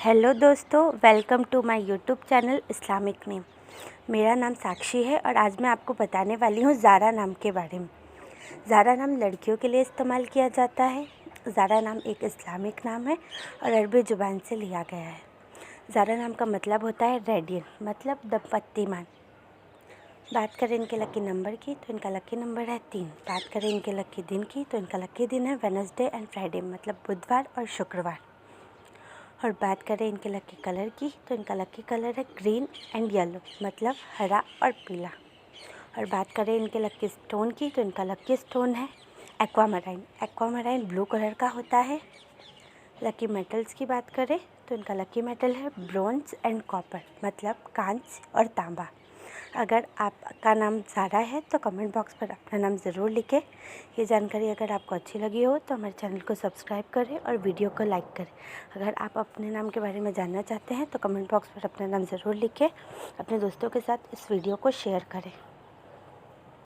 Hello दोस्तों, welcome to my YouTube channel Islamic name. मेरा नाम साक्षी है और आज मैं आपको बताने वाली हूँ ज़ारा नाम के बारे में। ज़ारा नाम लड़कियों के लिए इस्तेमाल किया जाता है। ज़ारा नाम एक इस्लामिक नाम है और अरबी ज़ुबान से लिया गया है। ज़ारा नाम का मतलब होता है रेडियन, मतलब दंपत्तिमान। बात करें इनके लकी नंबर की तो इनका लकी नंबर है 3। बात करें इनके लकी दिन की तो इनका लकी दिन है वेडनेसडे एंड फ्राइडे, मतलब बुधवार और शुक्रवार। और बात करें इनके लकी कलर की तो इनका लकी कलर है ग्रीन एंड येलो, मतलब हरा और पीला। और बात करें इनके लकी स्टोन की तो इनका लकी स्टोन है एक्वामराइन। एक्वामराइन ब्लू कलर का होता है। लकी मेटल्स की बात करें तो इनका लकी मेटल है ब्रोंज एंड कॉपर, मतलब कांच और तांबा। अगर आपका नाम ज़ारा है तो कमेंट बॉक्स पर अपना नाम ज़रूर लिखें। ये जानकारी अगर आपको अच्छी लगी हो तो हमारे चैनल को सब्सक्राइब करें और वीडियो को लाइक करें। अगर आप अपने नाम के बारे में जानना चाहते हैं तो कमेंट बॉक्स पर अपना नाम ज़रूर लिखें। अपने दोस्तों के साथ इस वीडियो को शेयर करें।